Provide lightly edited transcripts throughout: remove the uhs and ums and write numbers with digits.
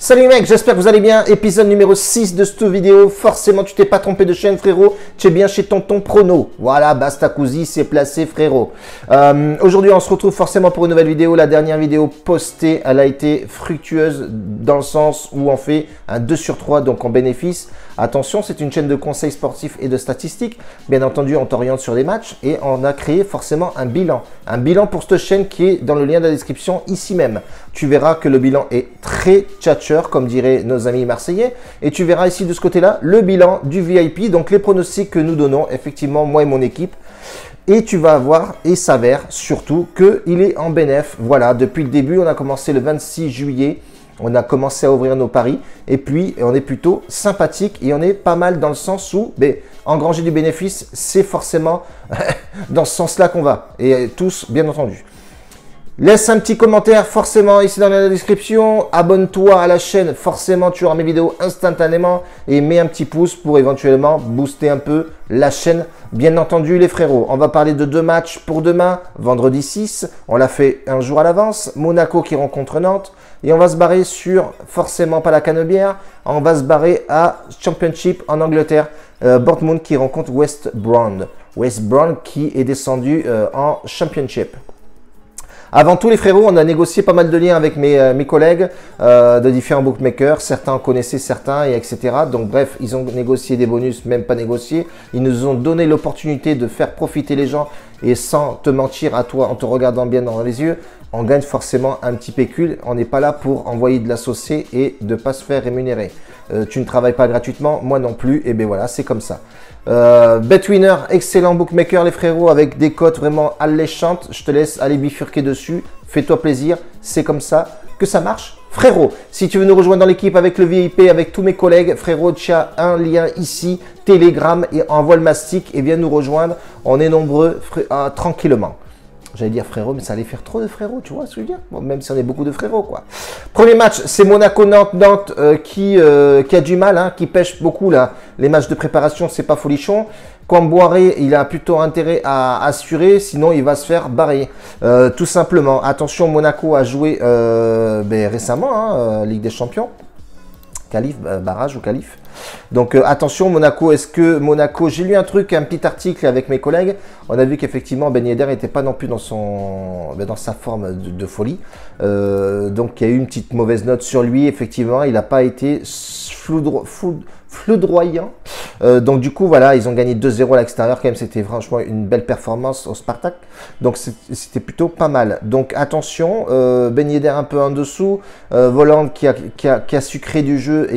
Salut mec, j'espère que vous allez bien. Épisode numéro 6 de cette vidéo. Forcément, tu t'es pas trompé de chaîne, frérot. Tu es bien chez Tonton Prono. Voilà, Bastacousi, c'est placé, frérot. Aujourd'hui, on se retrouve forcément pour une nouvelle vidéo. La dernière vidéo postée, elle a été fructueuse dans le sens où on fait un 2 sur 3, donc en bénéfice. Attention, c'est une chaîne de conseils sportifs et de statistiques. Bien entendu, on t'oriente sur les matchs et on a créé forcément un bilan. Un bilan pour cette chaîne qui est dans le lien de la description ici même. Tu verras que le bilan est très tchatcher, comme diraient nos amis marseillais. Et tu verras ici de ce côté-là le bilan du VIP, donc les pronostics que nous donnons, effectivement, moi et mon équipe. Et tu vas voir, et s'avère surtout, qu'il est en bénéf. Voilà, depuis le début, on a commencé le 26 juillet. On a commencé à ouvrir nos paris et puis on est plutôt sympathique et on est pas mal dans le sens où engranger du bénéfice, c'est forcément dans ce sens-là qu'on va. Et tous, bien entendu. Laisse un petit commentaire forcément ici dans la description. Abonne-toi à la chaîne, forcément tu auras mes vidéos instantanément. Et mets un petit pouce pour éventuellement booster un peu la chaîne. Bien entendu les frérots, on va parler de 2 matchs pour demain, vendredi 6. On l'a fait un jour à l'avance. Monaco qui rencontre Nantes. Et on va se barrer sur, forcément pas la Canebière, on va se barrer à Championship en Angleterre. Bournemouth qui rencontre West Brom. West Brom qui est descendu en Championship. Avant tout les frérots, on a négocié pas mal de liens avec mes collègues de différents bookmakers. Certains en connaissaient certains, et etc. Donc bref, ils ont négocié des bonus, même pas négocié. Ils nous ont donné l'opportunité de faire profiter les gens. Et sans te mentir à toi, en te regardant bien dans les yeux, on gagne forcément un petit pécule. On n'est pas là pour envoyer de la saucée et de ne pas se faire rémunérer. Tu ne travailles pas gratuitement, moi non plus. Et bien voilà, c'est comme ça. Betwinner, excellent bookmaker les frérots avec des cotes vraiment alléchantes. Je te laisse aller bifurquer dessus. Fais-toi plaisir, c'est comme ça que ça marche. Frérot, si tu veux nous rejoindre dans l'équipe avec le VIP, avec tous mes collègues, frérot, tu as un lien ici, Telegram, et envoie le mastic et viens nous rejoindre. On est nombreux, tranquillement. J'allais dire frérot, mais ça allait faire trop de frérots, tu vois ce que je veux dire? Bon, même si on est beaucoup de frérots, quoi. Premier match, c'est Monaco-Nantes. Nantes qui a du mal, hein, qui pêche beaucoup là. Les matchs de préparation, c'est pas folichon. Camboiré, il a plutôt intérêt à assurer, sinon il va se faire barrer. Tout simplement. Attention, Monaco a joué récemment, hein, Ligue des Champions. Qualif, barrage ou qualif. Donc attention Monaco, est-ce que Monaco, j'ai lu un petit article avec mes collègues, on a vu qu'effectivement Ben Yedder n'était pas non plus dans sa forme de folie, donc il y a eu une petite mauvaise note sur lui, effectivement, il n'a pas été foudroyant, donc du coup voilà, ils ont gagné 2-0 à l'extérieur quand même, c'était franchement une belle performance au Spartak, donc c'était plutôt pas mal. Donc attention, Ben Yedder un peu en dessous, Voland qui a sucré du jeu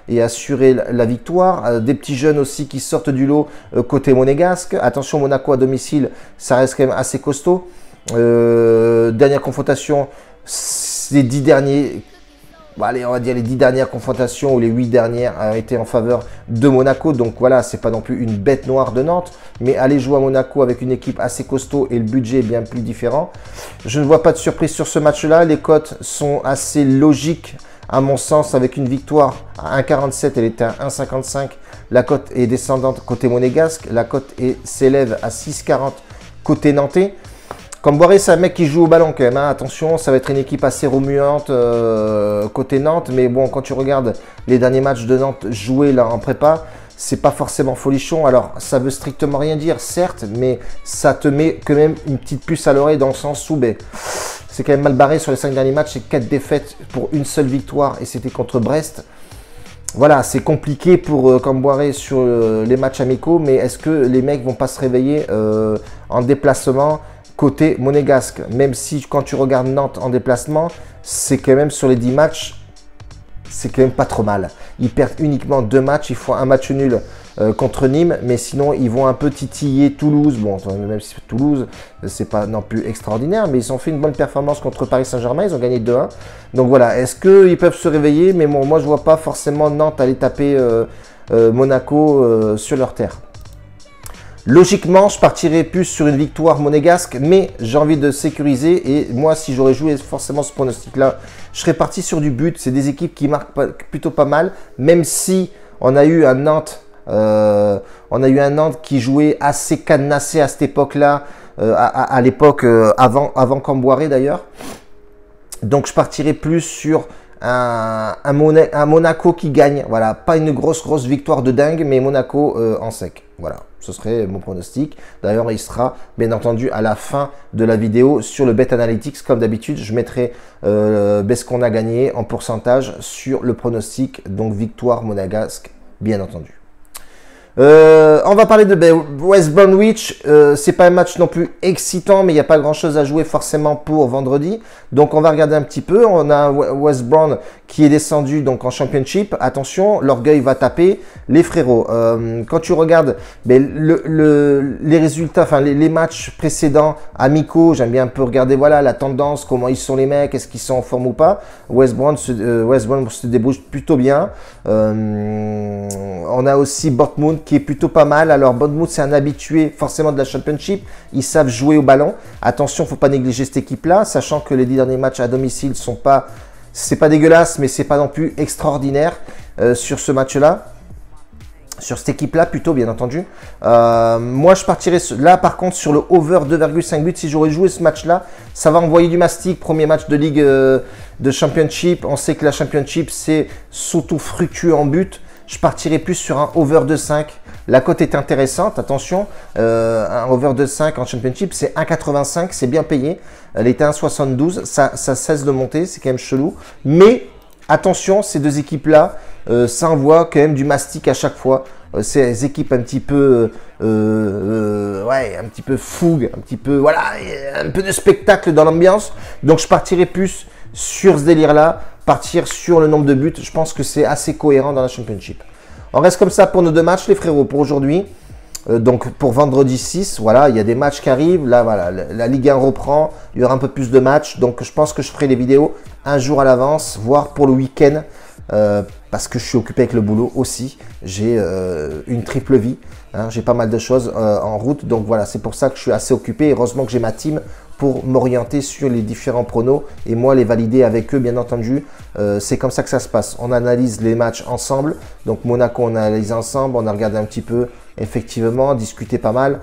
et assurer la victoire. Des petits jeunes aussi qui sortent du lot côté monégasque. Attention, Monaco à domicile, ça reste quand même assez costaud. Dernière confrontation, les 10 derniers... Bon, allez, on va dire les 10 dernières confrontations ou les 8 dernières ont été en faveur de Monaco. Donc voilà, c'est pas non plus une bête noire de Nantes. Mais aller jouer à Monaco avec une équipe assez costaud et le budget est bien plus différent. Je ne vois pas de surprise sur ce match-là. Les cotes sont assez logiques à mon sens, avec une victoire à 1,47, elle était à 1,55. La cote est descendante côté monégasque. La cote s'élève à 6,40 côté nantais. Camboiré, c'est un mec qui joue au ballon quand même. Hein. Attention, ça va être une équipe assez remuante côté Nantes. Mais bon, quand tu regardes les derniers matchs de Nantes joués là en prépa, c'est pas forcément folichon. Alors, ça veut strictement rien dire, certes, mais ça te met quand même une petite puce à l'oreille dans le sens où c'est quand même mal barré sur les 5 derniers matchs. C'est 4 défaites pour une seule victoire et c'était contre Brest. Voilà, c'est compliqué pour Camboiré sur les matchs amicaux. Mais est-ce que les mecs vont pas se réveiller en déplacement côté monégasque? Même si quand tu regardes Nantes en déplacement, c'est quand même sur les 10 matchs, c'est quand même pas trop mal. Ils perdent uniquement 2 matchs, ils font un match nul contre Nîmes, mais sinon ils vont un peu titiller Toulouse. Bon, même si Toulouse, c'est pas non plus extraordinaire, mais ils ont fait une bonne performance contre Paris Saint-Germain, ils ont gagné 2-1. Donc voilà, est-ce qu'ils peuvent se réveiller? Mais bon, moi je vois pas forcément Nantes aller taper Monaco sur leur terre. Logiquement, je partirais plus sur une victoire monégasque, mais j'ai envie de sécuriser. Et moi, si j'aurais joué forcément ce pronostic-là, je serais parti sur du but. C'est des équipes qui marquent plutôt pas mal, même si on a eu un Nantes, qui jouait assez cadenassé à cette époque-là, à l'époque avant Camboiré d'ailleurs. Donc, je partirais plus sur un Monaco qui gagne. Voilà, pas une grosse victoire de dingue, mais Monaco en sec. Voilà, ce serait mon pronostic. D'ailleurs, il sera bien entendu à la fin de la vidéo sur le Bet Analytics. Comme d'habitude, je mettrai ce qu'on a gagné en pourcentage sur le pronostic. Donc, victoire monégasque, bien entendu. On va parler de West Bromwich. C'est pas un match non plus excitant, mais il n'y a pas grand chose à jouer forcément pour vendredi. Donc on va regarder un petit peu. On a West Brom qui est descendu donc en Championship. Attention, l'orgueil va taper les frérots. Quand tu regardes les résultats, enfin les matchs précédents amicaux, j'aime bien un peu regarder voilà la tendance, comment ils sont les mecs, est-ce qu'ils sont en forme ou pas. West Brom se débrouille plutôt bien. On a aussi Bournemouth qui est plutôt pas mal. Alors Bournemouth, c'est un habitué forcément de la Championship. Ils savent jouer au ballon. Attention, faut pas négliger cette équipe-là, sachant que les 10 derniers matchs à domicile sont pas, c'est pas dégueulasse, mais c'est pas non plus extraordinaire sur ce match-là. Sur cette équipe-là, plutôt, bien entendu. Moi, je partirais là, par contre, sur le over 2,5 buts. Si j'aurais joué ce match-là, ça va envoyer du mastic. Premier match de Ligue de Championship. On sait que la Championship, c'est surtout fructueux en but. Je partirais plus sur un over de 5. La cote est intéressante, attention. Un over de 5 en Championship, c'est 1,85. C'est bien payé. Elle était 1,72. Ça cesse de monter. C'est quand même chelou. Mais attention, ces deux équipes-là, ça envoie quand même du mastic à chaque fois. Ces équipes un petit peu, ouais, un petit peu fougue, un petit peu, voilà, un peu de spectacle dans l'ambiance. Donc je partirai plus sur ce délire-là, partir sur le nombre de buts. Je pense que c'est assez cohérent dans la Championship. On reste comme ça pour nos deux matchs, les frérots, pour aujourd'hui. Donc pour vendredi 6, voilà, il y a des matchs qui arrivent. Là, voilà, la Ligue 1 reprend. Il y aura un peu plus de matchs. Donc je pense que je ferai les vidéos un jour à l'avance, voire pour le week-end. Parce que je suis occupé avec le boulot aussi. J'ai une triple vie. Hein, j'ai pas mal de choses en route. Donc voilà, c'est pour ça que je suis assez occupé. Heureusement que j'ai ma team pour m'orienter sur les différents pronos et moi les valider avec eux, bien entendu. C'est comme ça que ça se passe. On analyse les matchs ensemble. Donc Monaco, on a analysé ensemble. On a regardé un petit peu, effectivement, discuté pas mal.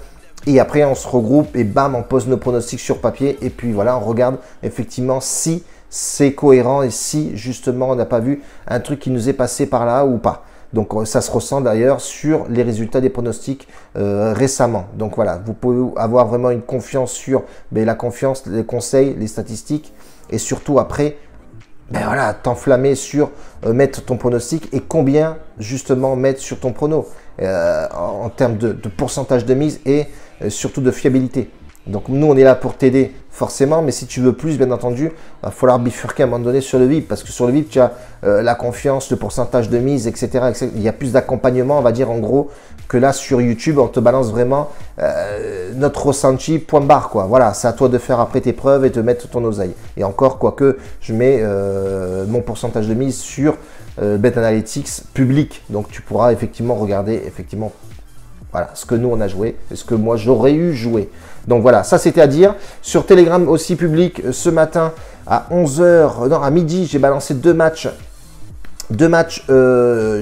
Et après, on se regroupe et bam, on pose nos pronostics sur papier. Et puis voilà, on regarde effectivement si c'est cohérent et si justement on n'a pas vu un truc qui nous est passé par là ou pas. Donc ça se ressent d'ailleurs sur les résultats des pronostics récemment. Donc voilà, vous pouvez avoir vraiment une confiance sur la confiance, les conseils, les statistiques et surtout après, voilà, t'enflammer sur mettre ton pronostic et combien justement mettre sur ton prono en termes de pourcentage de mise et surtout de fiabilité. Donc nous, on est là pour t'aider forcément, mais si tu veux plus, bien entendu, il va falloir bifurquer à un moment donné sur le VIP, parce que sur le VIP, tu as la confiance, le pourcentage de mise, etc. etc. Il y a plus d'accompagnement, on va dire en gros, que là sur YouTube, on te balance vraiment notre ressenti, point barre, quoi. Voilà, c'est à toi de faire après tes preuves et de mettre ton oseille. Et encore, quoique, je mets mon pourcentage de mise sur Bet Analytics public, donc tu pourras effectivement regarder, effectivement, voilà, ce que nous on a joué et ce que moi j'aurais eu joué. Donc voilà, ça c'était à dire. Sur Telegram aussi public, ce matin à 11h, non à midi, j'ai balancé deux matchs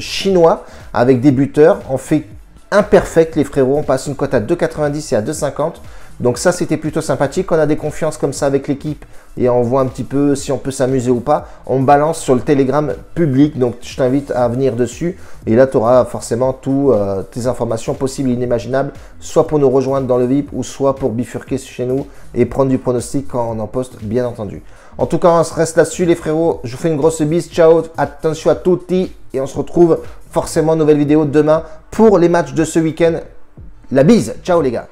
chinois avec des buteurs. On fait imperfect les frérots, on passe une cote à 2,90 et à 2,50. Donc ça c'était plutôt sympathique. On a des confiances comme ça avec l'équipe et on voit un petit peu si on peut s'amuser ou pas. On balance sur le Telegram public, donc je t'invite à venir dessus. Et là tu auras forcément toutes tes informations possibles et inimaginables, soit pour nous rejoindre dans le VIP ou soit pour bifurquer chez nous et prendre du pronostic quand on en poste, bien entendu. En tout cas, on se reste là-dessus les frérots. Je vous fais une grosse bise, ciao, attention à tutti et on se retrouve forcément nouvelle vidéo demain pour les matchs de ce week-end. La bise, ciao les gars.